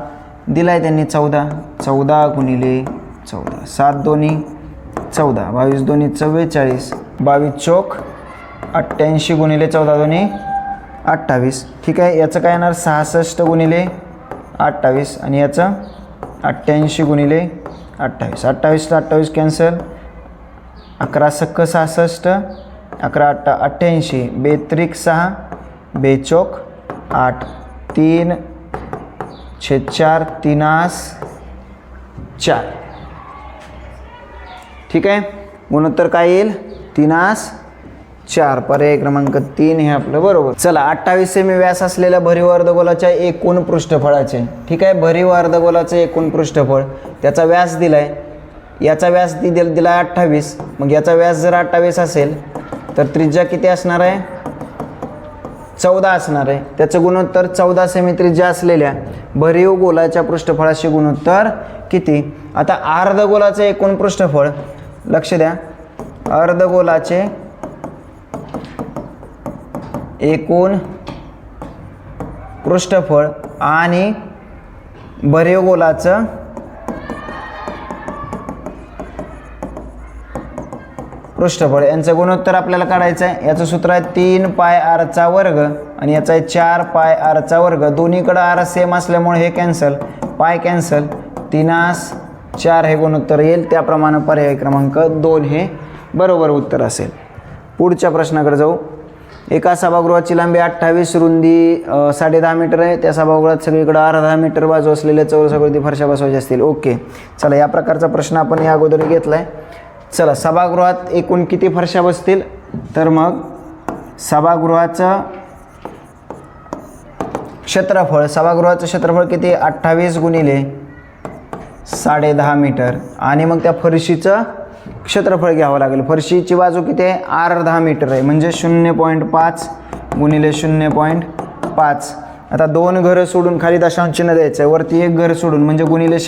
दिलाय त्यांनी 14 14 गुणिले 14 7 दोन्ही 14 22 दोन्ही 44 22 चौक 88 गुणिले 14 दोन्ही 28. ठीक आहे. याचं काय येणार 66 गुणिले 28 आणि याचं 88 गुणिले 28. 28 28 कॅन्सल 11 सक्क 66 11 8 88 बेत्रिक 6 बेचोक 8 3/4 3 4. ठीक आहे. गुणोत्तर काय येईल 3/4. पर्याय क्रमांक 3 हे आपलं बरोबर. चला 28 सेमी व्यास असलेल्या भरीव अर्धगोलाच्या एकूण पृष्ठफळाचे. ठीक आहे. भरीव अर्धगोलाचं एकूण पृष्ठफळ त्याचा व्यास दिलाय. याचा व्यास दिला 28. मग याचा व्यास जर 28 असेल तर त्रिज्या किती असणार आहे 14 असणार आहे. त्याचं गुणोत्तर 14 सेमी त्रिज्या असलेल्या भरीव गोलाच्या पृष्ठफळाशी गुणोत्तर किती. आता अर्धगोलाचं एकूण पृष्ठफळ लक्ष द्या. अर्धगोलाचे एकूण पृष्ठफळ आणि भरीव गोलाचं पृष्ठफळ यांचं गुणोत्तर आपल्याला काढायचं आहे. याचं सूत्र आहे 3 पाय आरचा वर्ग आणि याचा आहे 4 पाय आरचा वर्ग. दोन्हीकडं आर सेम असल्यामुळे हे कॅन्सल पाय कॅन्सल 3/4 हे गुणोत्तर येईल. त्याप्रमाणे पर्याय क्रमांक 2 हे बरोबर उत्तर असेल. पुढच्या प्रश्नाकडे जाऊ. एका सभागृहाची लांबी 28 रुंदी 10.5 मीटर आहे. त्या सभागृहात सगळीकडे 10.5 मीटर बाजू असलेल्या चौरसाकृती फरशा बसवायच्या असतील. ओके चला या प्रकारचा प्रश्न आपण या अगोदर घेतला आहे. चला सभागृहात एकूण किती फरशा बसतील तर मग सभागृहाचं क्षेत्रफळ किती 28 गुणिले 10.5 मीटर आणि मग त्या फरशीचं क्षेत्रफळ घ्यावं लागेल. फरशीची बाजू किती आहे 10.5 मीटर आहे म्हणजे 0.5 गुणिले 0.5. आता 2 घरं सोडून खाली दशांश चिन्ह द्यायचं आहे. वरती 1 घर सोडून म्हणजे गुणिले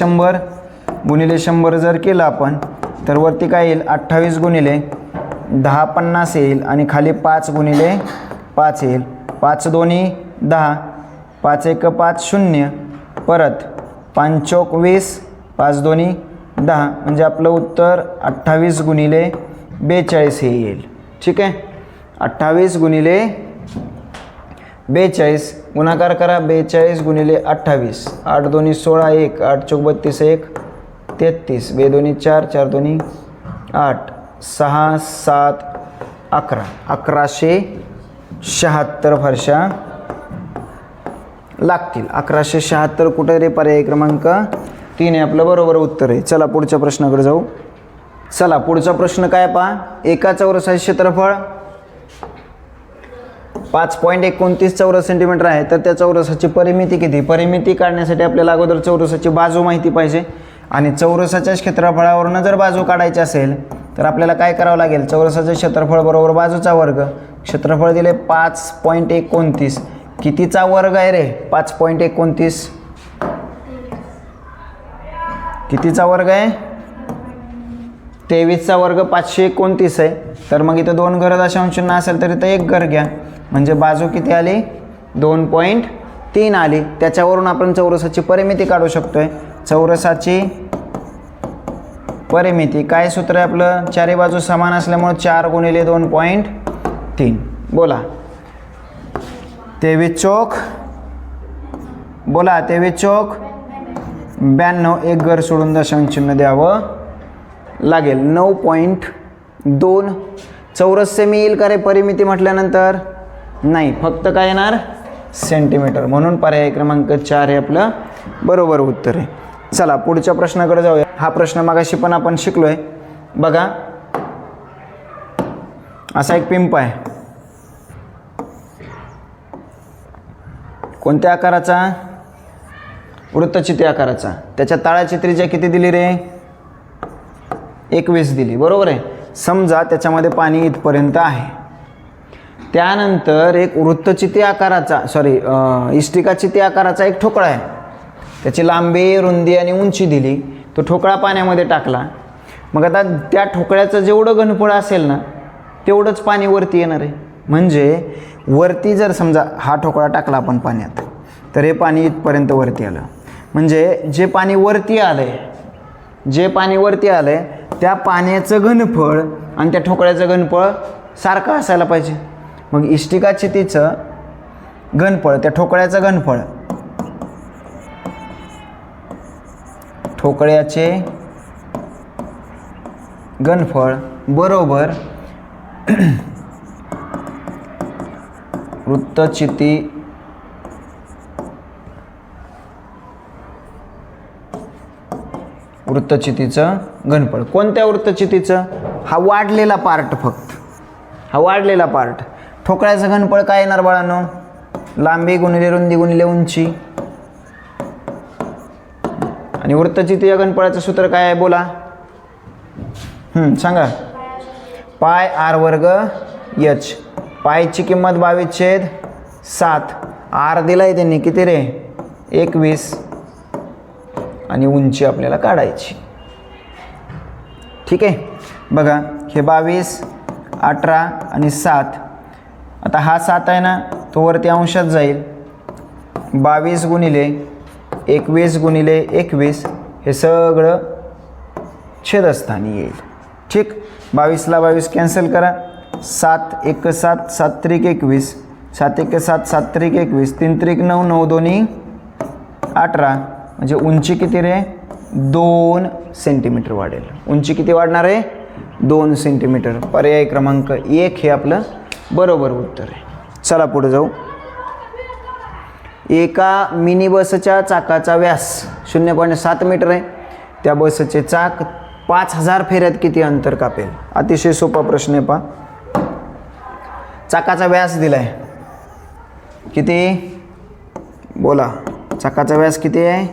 100 जर केलं आपण तर वरती काय येईल 28 गुणिले 10 50 येईल आणि खाली 5 गुणिले 5 येईल. 5 दोन्ही 10 5 1 5 0 परत 5 चौक 20 5 दोन्ही 10 म्हणजे आपलं उत्तर 28 गुणिले 42 हे येईल. ठीक आहे. 28 गुणिले 42 गुणाकार करा 42 गुणिले 28 8 दोन्ही 16 1 8 चौक 32 1 33 2 दोन्ही 4 4 दोन्ही 8 6 7 11 1176 फरशा लागतील. 1176 कुठे रे पर्याय क्रमांक 3 हे आपलं बरोबर उत्तर आहे. चला पुढच्या प्रश्नाकडे जाऊ. चला पुढचा प्रश्न काय पहा. एका चौरसाचे क्षेत्रफळ 5.29 चौरस सेंटीमीटर आहे, तर त्या चौरसाची परिमिती किती? परिमिती काढण्यासाठी आपल्याला अगोदर चौरसाची बाजू माहिती पाहिजे आणि चौरसाच्या क्षेत्रफळावरून जर बाजू काढायची असेल तर आपल्याला काय करावं लागेल? चौरसाचे क्षेत्रफळ बरोबर बाजूचा वर्ग. क्षेत्रफळ दिले 5.29. कितीचा वर्ग आहे रे? 5.29 कितीचा वर्ग आहे? 23चा वर्ग 529 आहे. तर मग इथं 2 घरं दशांश चिन्ह असेल तर इथं 1 घर घ्या, म्हणजे बाजू किती आली? 2.3 आली. त्याच्यावरून आपण चौरसाची परिमिती काढू शकतोय. चौरसाची परिमिती काय सूत्र आहे आपलं? चारी बाजू समान असल्यामुळे 4 गुणिले 2.3. बोला 23 चौक, बोला 23 चौक 92. 1 घर सोडून दशांश चिन्ह द्यावं लागेल. 9.2 चौरस सेमी येईल का रे परिमिती म्हटल्यानंतर? नाही, फक्त काय येणार? सेंटीमीटर. म्हणून पर्याय क्रमांक 4 हे आपलं बरोबर उत्तर आहे. चला पुढच्या प्रश्नाकडे जाऊया. हा प्रश्न मागाशी पण आपण शिकलोय. बघा, असा एक पिंप आहे. कोणत्या आकाराचा? वृत्तचिती आकाराचा. त्याच्या तळाची त्रिज्या किती दिली रे? 21 दिली, बरोबर आहे. समजा त्याच्यामध्ये पाणी इथपर्यंत आहे. त्यानंतर एक वृत्तचिती आकाराचा इष्टिकाचिती आकाराचा एक ठोकळा आहे. त्याची लांबी, रुंदी आणि उंची दिली. तो ठोकळा पाण्यामध्ये टाकला. मग आता त्या ठोकळ्याचं जेवढं घनफळ असेल ना तेवढंच पाणी वरती येणार आहे. म्हणजे वरती जर समजा हा ठोकळा टाकला आपण पाण्यात, तर हे पाणी इथपर्यंत वरती आलं. म्हणजे जे पाणी वरती आलंय त्या पाण्याचं घनफळ आणि त्या ठोकळ्याचं घनफळ सारखं असायला पाहिजे. मग इष्टिकाचितीचं घनफळ, त्या ठोकळ्याचं घनफळ, ठोकळ्याचे घनफळ बरोबर वृत्तचितीचं घनफळ. कोणत्या वृत्तचितीचं? हा वाढलेला पार्ट, फक्त हा वाढलेला पार्ट. ठोकळ्याचं घनफळ काय येणार बाळांनो? लांबी गुणिले रुंदी गुणिले उंची. आणि वृत्तचिती या घनफळाचं सूत्र काय आहे? बोला. सांगा. पाय आर वर्ग एच. पायची किंमत 22/7. आर दिलाय त्यांनी किती रे? 21. आणि उंची आपल्याला काढायची. ठीक आहे. बघा हे 22, 18 आणि 7. आता हा 7 आहे ना, तो वरती अंशात जाईल. 22 गुणिले 21 गुणिले 21 हे सगळं छेदस्थानी येईल. ठीक. 22ला 22 कॅन्सल करा. 7 1 7, 7 त्रिक 21, 7 1 7, 7 त्रिक 21, 3 त्रिक 9, 9 दोन्ही 18. म्हणजे उंची किती रे? 2 सेंटीमीटर वाढेल. उंची किती वाढणार आहे? 2 सेंटीमीटर. पर्याय क्रमांक 1 हे आपलं बरोबर उत्तर आहे. चला पुढे जाऊ. एका मिनी बसच्या चाकाचा व्यास 0.7 मीटर आहे. त्या बसचे चाक 5000 फेऱ्यात किती अंतर कापेल? अतिशय सोपा प्रश्न आहे. पहा, चाकाचा व्यास दिलाय किती? बोला. चाकाचा व्यास किती आहे?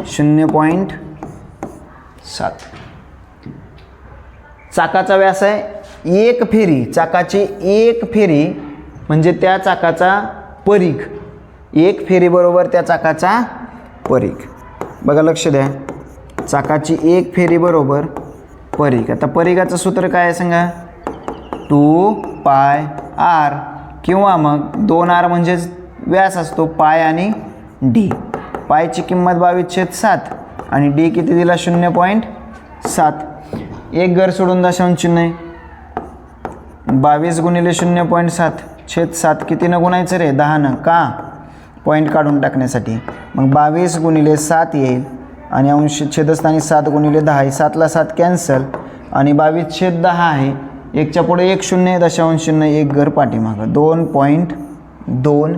0.7. चाकाचा व्यास आहे. एक फेरी, चाकाची एक फेरी म्हणजे त्या चाकाचा परीघ. एक फेरी बरोबर त्या चाकाचा परीघ. बघा लक्ष द्या. चाकाची एक फेरी बरोबर परीघ. आता परीघाचं सूत्र काय आहे सांगा? 2πr किंवा मग 2r म्हणजेच व्यास असतो पाय आणि डी. पायची किंमत 22/7 आणि डी किती दिला? 0.7. एक घर सोडून दशांश चिन्ह आहे. 22 गुणिले 0.7/7 कितीनं गुणायचं रे? 10नं. का? पॉईंट काढून टाकण्यासाठी. मग 22 गुणिले 7 येईल आणि अंश छेदस्थानी 7 गुणिले 10 आहे. 7ला 7 कॅन्सल आणि 22/10 आहे. एकच्या पुढे 1 शून्य, दशांश चिन्ह, एक घर पाठीमागं. 2.2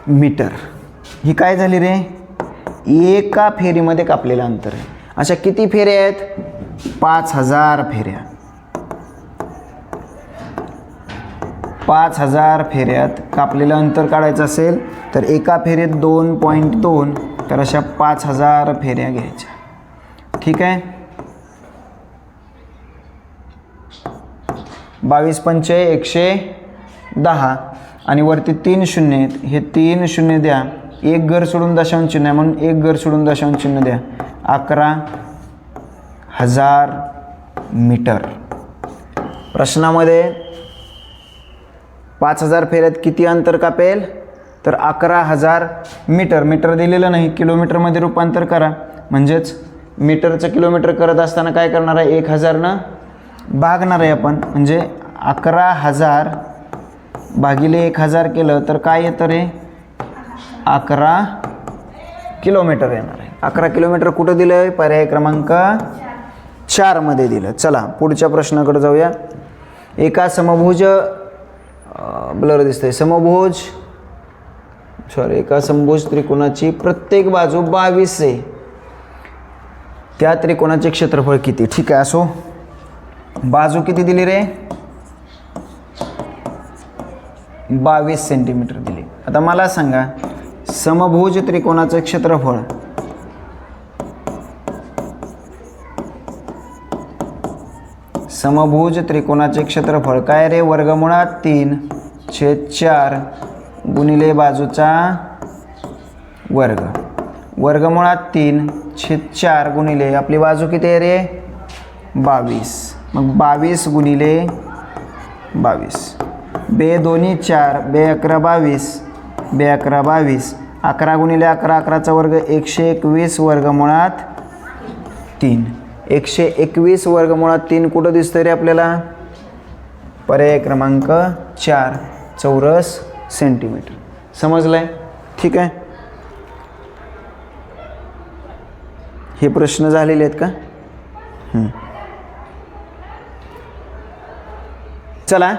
मीटर. ही काय झाली रे? एका फेरीमध्ये कापलेलं अंतर आहे. अशा किती फेऱ्या आहेत? 5000 फेऱ्या. 5000 फेऱ्यात कापलेलं अंतर काढायचं असेल तर एका फेरीत 2.2, तर अशा 5000 फेऱ्या घ्यायच्या. ठीक आहे. 22 पंचे 110 आणि वरती 3 शून्य आहेत. हे 3 शून्य द्या. एक घर सोडून दशांश चिन्ह आहे म्हणून एक घर सोडून दशांश चिन्ह द्या. 11,000 मीटर. प्रश्नामध्ये 5000 फेऱ्यात किती अंतर कापेल तर 11,000 मीटर. मीटर दिलेलं नाही, किलोमीटरमध्ये रूपांतर करा. म्हणजेच मीटरचं किलोमीटर करत असताना काय करणार आहे, 1000नं भागणार आहे आपण. म्हणजे 11,000 भागिले 1000 केलं तर काय येतं रे, 11 किलोमीटर येणार आहे. 11 किलोमीटर कुठं दिलं आहे, पर्याय क्रमांक 4 मध्ये दिलं. चला पुढच्या प्रश्नाकडे जाऊया. एका समभुज ब्लर दिसतंय, एका समभुज त्रिकोणाची प्रत्येक बाजू 22 आहे. त्या त्रिकोणाचे क्षेत्रफळ किती. ठीक आहे, असो. बाजू किती दिली रे, 22 सेंटीमीटर दिली. आता मला सांगा समभुज त्रिकोणाचं क्षेत्रफळ काय रे, वर्गमुळात 3/4 गुणिले बाजूचा वर्ग. वर्गमुळात 3/4 गुणिले आपली बाजू किती आहे रे, 22. मग 22 गुणिले 22. बे दोन्ही 4, बे 11 22, बे 11 22. 11 गुणिले 11, 11चा वर्ग 121 वर्गमुळात 3. 121 वर्गमुळात 3 कुठं दिसतं रे आपल्याला, पर्याय क्रमांक 4 चौरस सेंटीमीटर. समजलंय. ठीक आहे. हे प्रश्न झालेले आहेत का. चला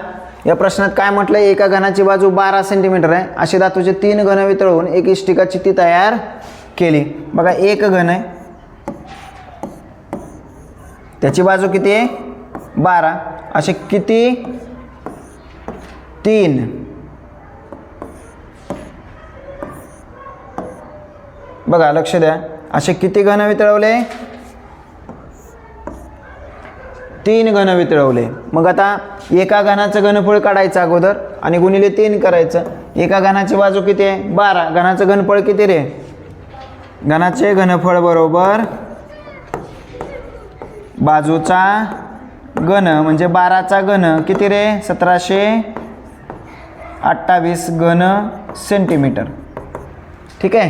या प्रश्नात काय म्हटलं, एका घनाची बाजू 12 सेंटीमीटर आहे. असे धातूचे 3 घन वितळवून एक इष्टिका चित्ती तयार केली. बघा एक घन आहे, त्याची बाजू किती आहे 12. असे किती 3. बघा लक्ष द्या, असे किती घन वितळवले, 3 घन वितळवले. मग आता एका घनाचं घनफळ काढायचं अगोदर आणि गुणिले 3 करायचं. एका घनाची बाजू किती आहे 12, घनाचं घनफळ किती रे, घनाचे घनफळ बरोबर बाजूचा घन म्हणजे 12चा घन किती रे, 1728 घन सेंटीमीटर. ठीक आहे.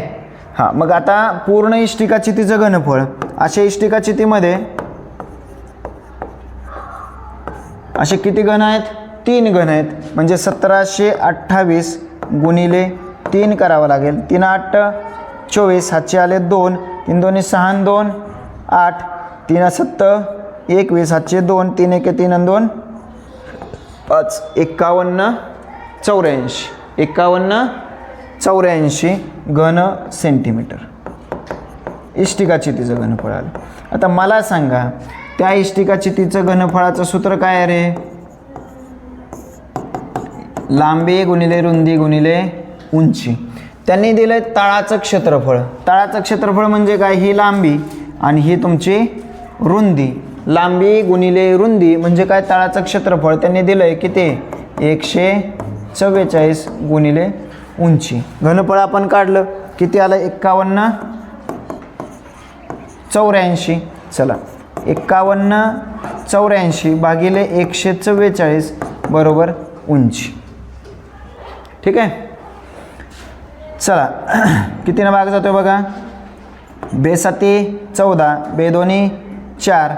हां, मग आता पूर्ण इष्टिका चितीचं घनफळ, अशा इष्टिका चितीमध्ये असे किती घन आहेत, 3 घन आहेत. म्हणजे 1728 गुणिले 3 करावं लागेल. 3 8 24, हातचे आले 2, 3 2 6 2 8, 3 7 21, हातचे 2, 3 1 3 2 5, 51 84, 51 84 घन सेंटीमीटर इष्टिका चितीचं घनफळ आलं. आता मला सांगा त्या इष्टिका चितीचं घनफळाचं सूत्र काय आहे रे, लांबी गुणिले रुंदी गुणिले उंची. त्यांनी दिलं तळाचं क्षेत्रफळ. तळाचं क्षेत्रफळ म्हणजे काय, ही लांबी आणि ही तुमची रुंदी. लांबी गुणिले रुंदी म्हणजे काय, तळाचं क्षेत्रफळ. त्यांनी दिलं आहे किती 144 गुणिले उंची. घनफळ आपण काढलं किती आलं 51 84. चला 51 84 भागिले 144 बरोबर उंची. ठीक आहे. चला कितीनं भाग जातोय बघा, बे 7 14, बे 2 4,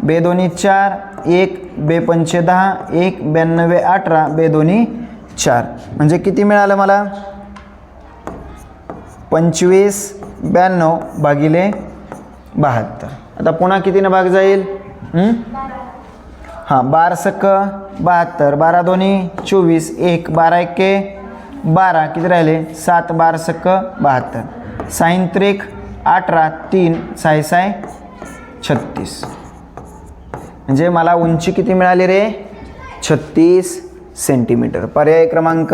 बे 2 4 1, बे 5 10, 1 92 18, बे 2 4. म्हणजे किती मिळालं मला 25 92 भागिले 72. आता पुन्हा कितीनं भाग जाईल, हां 12 सक 72, 12 2 24, 1 12 1 12, किती राहिले 7, 12 सक 72, साइन त्रिक 18, 3 6 6 36. म्हणजे मला उंची किती मिळाली रे 36 सेंटीमीटर. पर्याय क्रमांक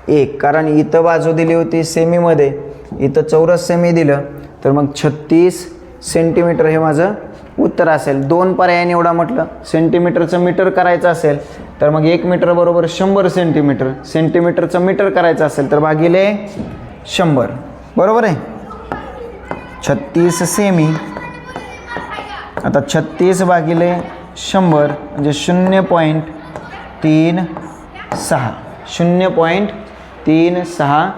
1, कारण इथं बाजू दिली होती सेमीमध्ये, इथं चौरस सेमी दिलं, तर मग 36 सेंटीमीटर हे माझं उत्तर असेल. 2 पर्याय निवडा म्हटलं. सेंटीमीटरचं मीटर करायचं असेल तर मग 1 मीटर बरोबर 100 सेंटीमीटर. सेंटीमीटरचं मीटर करायचं असेल तर भागिले 100. बरोबर आहे. 36 सेमी, आता 36 भागिले 100 म्हणजे 0.36. 0.36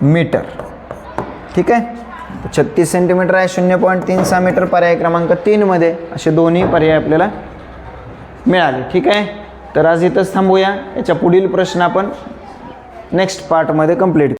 मीटर. ठीक आहे. 36 सेंटीमीटर आहे, 0.36 मीटर पर्याय क्रमांक 3 मध्ये. असे दोन्ही पर्याय आपल्याला मिळाले. ठीक आहे. तर आज इथंच थांबूया. याच्या पुढील प्रश्न आपण नेक्स्ट पार्टमध्ये कंप्लीट